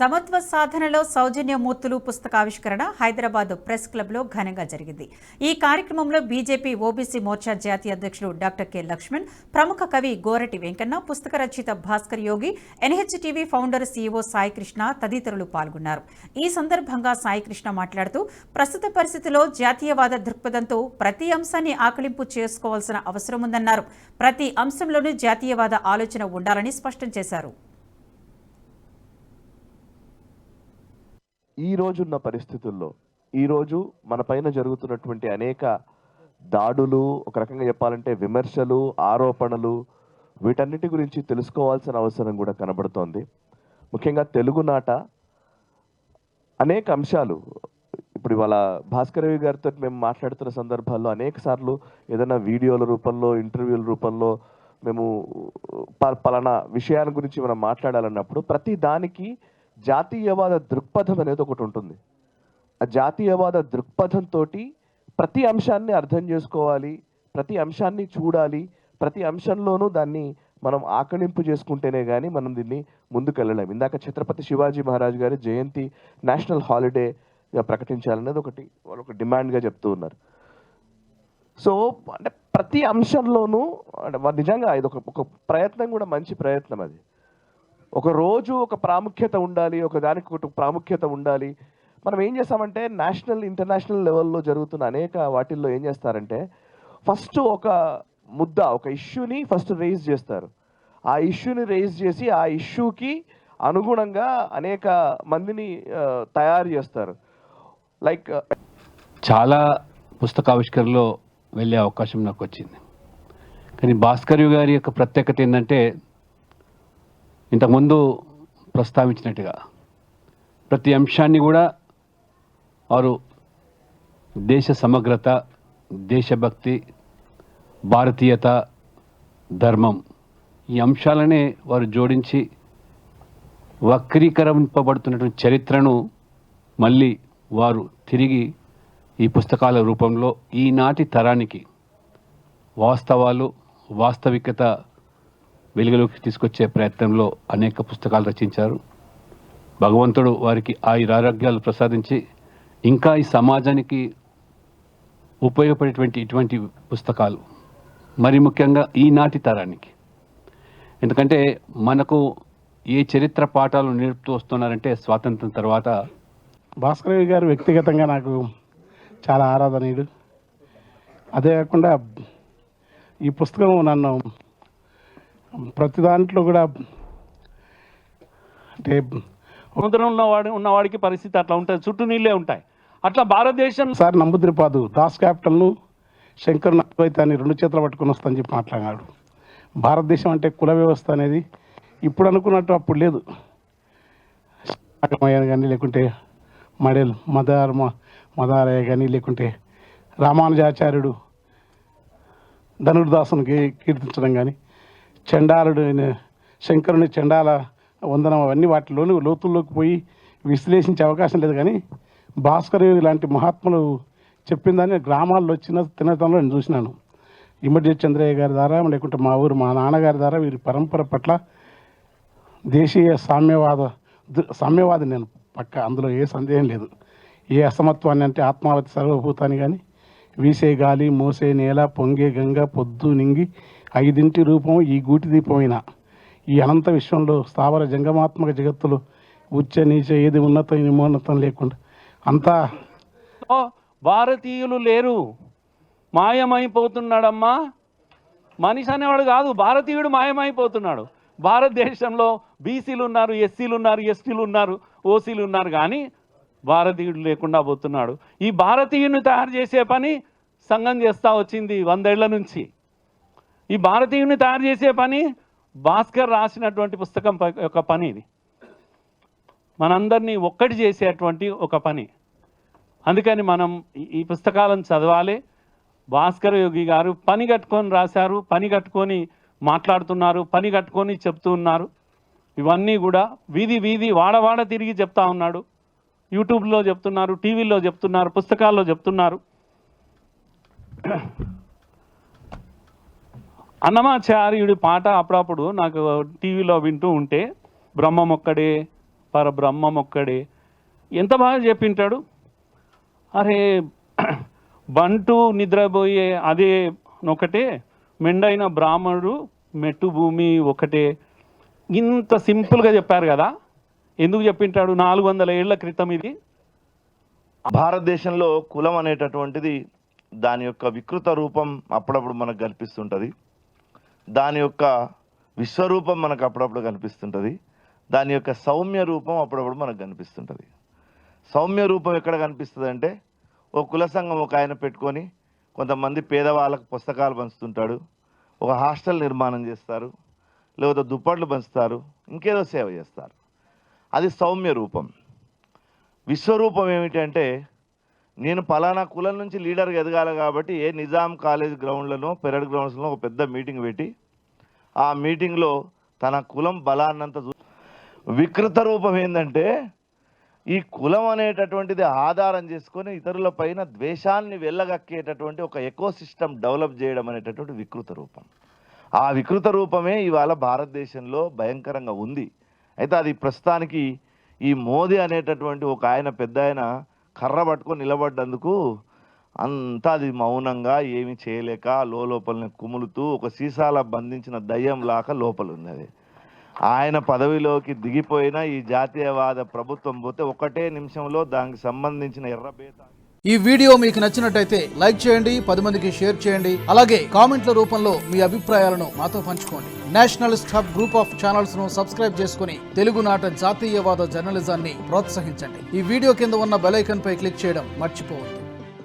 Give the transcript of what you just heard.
సమత్వ సాధనలో సౌజన్యమూర్తులు పుస్తకావిష్కరణ హైదరాబాద్ ప్రెస్ క్లబ్లో ఘనంగా జరిగింది. ఈ కార్యక్రమంలో బీజేపీ ఓబీసీ మోర్చా జాతీయ అధ్యక్షులు డాక్టర్ కె లక్ష్మణ్, ప్రముఖ కవి గోరటి వెంకన్న, పుస్తక రచయిత భాస్కర్ యోగి, ఎన్హెచ్టీవీ ఫౌండర్ సీఈఓ సాయికృష్ణ తదితరులు పాల్గొన్నారు. ఈ సందర్భంగా సాయికృష్ణ మాట్లాడుతూ ప్రస్తుత పరిస్థితిలో జాతీయవాద దృక్పథంతో ప్రతి అంశాన్ని ఆకలింపు చేసుకోవాల్సిన అవసరం ఉందన్నారు. ప్రతి అంశంలోనూ జాతీయవాద ఆలోచన ఉండాలని స్పష్టం చేశారు. ఈ రోజున్న పరిస్థితుల్లో ఈరోజు మన పైన జరుగుతున్నటువంటి అనేక దాడులు, ఒక రకంగా చెప్పాలంటే విమర్శలు, ఆరోపణలు, వీటన్నిటి గురించి తెలుసుకోవాల్సిన అవసరం కూడా కనబడుతోంది. ముఖ్యంగా తెలుగునాట అనేక అంశాలు ఇప్పుడు ఇవాళ భాస్కరవి గారితో మేము మాట్లాడుతున్న సందర్భాల్లో అనేక సార్లు ఏదైనా వీడియోల రూపంలో, ఇంటర్వ్యూల రూపంలో మేము పలానా విషయాల గురించి మనం మాట్లాడాలన్నప్పుడు ప్రతి దానికి జాతీయవాద దృక్పథం అనేది ఒకటి ఉంటుంది. ఆ జాతీయవాద దృక్పథంతో ప్రతి అంశాన్ని అర్థం చేసుకోవాలి, ప్రతి అంశాన్ని చూడాలి, ప్రతి అంశంలోనూ దాన్ని మనం ఆకళింపు చేసుకుంటేనే కానీ మనం దీన్ని ముందుకెళ్ళలేం. ఇందాక ఛత్రపతి శివాజీ మహారాజ్ గారి జయంతి నేషనల్ హాలిడేగా ప్రకటించాలనేది వాళ్ళు ఒక డిమాండ్గా చెప్తూ ఉన్నారు. సో అంటే ప్రతి అంశంలోనూ నిజంగా ఇది ఒక ప్రయత్నం కూడా మంచి ప్రయత్నం. అది ఒక రోజు ఒక ప్రాముఖ్యత ఉండాలి, ఒక దానికి ఒక ప్రాముఖ్యత ఉండాలి. మనం ఏం చేస్తామంటే నేషనల్ ఇంటర్నేషనల్ లెవెల్లో జరుగుతున్న అనేక వాటిల్లో ఏం చేస్తారంటే ఫస్ట్ ఒక ముద్ద, ఒక ఇష్యూని ఫస్ట్ రేజ్ చేస్తారు. ఆ ఇష్యూని రేజ్ చేసి ఆ ఇష్యూకి అనుగుణంగా అనేక మందిని తయారు చేస్తారు. లైక్ చాలా పుస్తకావిష్కరణలో వెళ్ళే అవకాశం నాకు వచ్చింది. కానీ భాస్కర్ గారి యొక్క ప్రత్యేకత ఏంటంటే ఇంతకుముందు ప్రస్తావించినట్టుగా ప్రతి అంశాన్ని కూడా వారు దేశ సమగ్రత, దేశభక్తి, భారతీయత, ధర్మం ఈ అంశాలనే వారు జోడించి వక్రీకరింపబడుతున్నటువంటి చరిత్రను మళ్ళీ వారు తిరిగి ఈ పుస్తకాల రూపంలో ఈనాటి తరానికి వాస్తవాలు, వాస్తవికత వెలుగులోకి తీసుకొచ్చే ప్రయత్నంలో అనేక పుస్తకాలు రచించారు. భగవంతుడు వారికి ఆయురారోగ్యాలు ప్రసాదించి ఇంకా ఈ సమాజానికి ఉపయోగపడేటువంటి ఇటువంటి పుస్తకాలు మరి ముఖ్యంగా ఈనాటి తరానికి, ఎందుకంటే మనకు ఏ చరిత్ర పాఠాలు నేర్పుతూ వస్తున్నారంటే స్వాతంత్రం తర్వాత భాస్కర్ గారు వ్యక్తిగతంగా నాకు చాలా ఆరాధనీయుడు. అదే కాకుండా ఈ పుస్తకం నన్ను ప్రతి దాంట్లో కూడా అంటే సముద్రంలో ఉన్నవాడికి పరిస్థితి అట్లా ఉంటుంది, చుట్టూ నీళ్ళే ఉంటాయి. అట్లా భారతదేశం సార్ నంబుద్రిపాదు దాస్ క్యాపిటల్ను శంకర్ అద్వైతాన్ని రెండు చేతులు పట్టుకుని వస్తానని చెప్పి మాట్లాడినాడు. భారతదేశం అంటే కుల వ్యవస్థ అనేది ఇప్పుడు అనుకున్నట్టు అప్పుడు లేదు. కానీ లేకుంటే మడేల్ మదారయ్య కానీ లేకుంటే రామానుజాచార్యుడు ధనుర్దాసును కీర్తించడం కానీ చండాలుడు శంకరుని చండాల వందనం అవన్నీ వాటిలోని లోతుల్లోకి పోయి విశ్లేషించే అవకాశం లేదు. కానీ భాస్కర్ ఇలాంటి మహాత్ములు చెప్పిన దాన్ని గ్రామాల్లో తినతంలో నేను చూసినాను. ఇమ్మడి చంద్రయ్య గారి ద్వారా లేకుంటే మా నాన్నగారి ద్వారా వీరి పరంపర పట్ల దేశీయ సామ్యవాది నేను పక్క, అందులో ఏ సందేహం లేదు. ఏ అసమత్వాన్ని అంటే ఆత్మావతి సర్వభూతాన్ని కానీ వీసే గాలి, మోసే నేల, పొంగే గంగ, పొద్దు నింగి, ఐదింటి రూపం ఈ గూటి దీపమైన ఈ అనంత విశ్వంలో స్థావర జంగమాత్మక జగత్తులో ఉచ్చ నీచ ఏది ఉన్నతం నిమోన్నతం లేకుండా అంతా భారతీయులు లేరు, మాయమైపోతున్నాడమ్మా. మనిషి అనేవాడు కాదు, భారతీయుడు మాయమైపోతున్నాడు. భారతదేశంలో బీసీలు ఉన్నారు, ఎస్సీలు ఉన్నారు, ఎస్టీలు ఉన్నారు, ఓసీలు ఉన్నారు, కానీ భారతీయుడు లేకుండా పోతున్నాడు. ఈ భారతీయుని తయారు చేసే పని సంఘం చేస్తూ వచ్చింది 100 ఏళ్ల నుంచి. ఈ భారతీయుని తయారు చేసే పని భాస్కర్ రాసినటువంటి పుస్తకం యొక్క పని. ఇది మనందరినీ ఒక్కటి చేసేటువంటి ఒక పని. అందుకని మనం ఈ పుస్తకాలను చదవాలి. భాస్కర్ యోగి గారు పని కట్టుకొని రాశారు, పని కట్టుకొని మాట్లాడుతున్నారు, పని కట్టుకొని చెప్తూ ఉన్నారు. ఇవన్నీ కూడా వీధి వీధి వాడవాడ తిరిగి చెప్తా ఉన్నాడు. యూట్యూబ్లో చెప్తున్నారు, టీవీలో చెప్తున్నారు, పుస్తకాల్లో చెప్తున్నారు. అన్నమాచార్యుడి పాట అప్పుడప్పుడు నాకు టీవీలో వింటూ ఉంటే బ్రహ్మం ఒక్కడే పరబ్రహ్మం ఒక్కడే. ఎంత బాగా చెప్పింటాడు. అరే బంటు నిద్రపోయే అదే ఒకటే, మెండైన బ్రాహ్మణుడు మెట్టు భూమి ఒకటే. ఇంత సింపుల్గా చెప్పారు కదా. ఎందుకు చెప్పింటాడు? 400 ఏళ్ల క్రితం ఇది. భారతదేశంలో కులం అనేటటువంటిది దాని యొక్క వికృత రూపం అప్పుడప్పుడు మనకు కనిపిస్తుంటుంది, దాని యొక్క విశ్వరూపం మనకు అప్పుడప్పుడు కనిపిస్తుంటుంది, దాని యొక్క సౌమ్య రూపం అప్పుడప్పుడు మనకు కనిపిస్తుంటుంది. సౌమ్య రూపం ఎక్కడ కనిపిస్తుంది అంటే, ఓ కుల సంఘం ఒక ఆయన పెట్టుకొని కొంతమంది పేదవాళ్ళకు పుస్తకాలు పంచుతుంటాడు, ఒక హాస్టల్ నిర్మాణం చేస్తారు, లేకపోతే దుప్పట్లు పంచుతారు, ఇంకేదో సేవ చేస్తారు. అది సౌమ్య రూపం. విశ్వరూపం ఏమిటంటే, నేను పలానా కులం నుంచి లీడర్గా ఎదగాలి కాబట్టి ఏ నిజాం కాలేజ్ గ్రౌండ్లను పెరడ్ గ్రౌండ్స్లో ఒక పెద్ద మీటింగ్ పెట్టి ఆ మీటింగ్లో తన కులం బలాన్నంత వికృత రూపం ఏంటంటే, ఈ కులం అనేటటువంటిది ఆధారం చేసుకొని ఇతరుల పైన ద్వేషాన్ని వెళ్ళగక్కేటటువంటి ఒక ఎకోసిస్టమ్ డెవలప్ చేయడం అనేటటువంటి వికృత రూపం. ఆ వికృత రూపమే ఇవాళ భారతదేశంలో భయంకరంగా ఉంది. అయితే అది ప్రస్తుతానికి ఈ మోదీ అనేటటువంటి ఒక ఆయన పెద్ద ఆయన కర్ర పట్టుకొని నిలబడ్డందుకు అంతా అది మౌనంగా ఏమీ చేయలేక లోపలనే కుములుతూ ఒక సీసాల బంధించిన దయ్యం లాగా లోపల ఉన్నది. ఆయన పదవిలోకి దిగిపోయిన ఈ జాతీయవాద ప్రభుత్వం పోతే ఒకటే నిమిషంలో దానికి సంబంధించిన ఎర్రబేత. ఈ వీడియో మీకు నచ్చినట్టయితే లైక్ చేయండి, 10 మందికి షేర్ చేయండి. అలాగే కామెంట్ల రూపంలో మీ అభిప్రాయాలను మాతో పంచుకోండి. Nationalist hub group of channels ను సబ్స్క్రైబ్ చేసుకుని తెలుగునాట జాతీయవాద జర్నలిజాన్ని ప్రోత్సహించండి. ఈ వీడియో కింద ఉన్న బెల్ ఐకాన్ పై క్లిక్ చేయడం మర్చిపోవద్దు.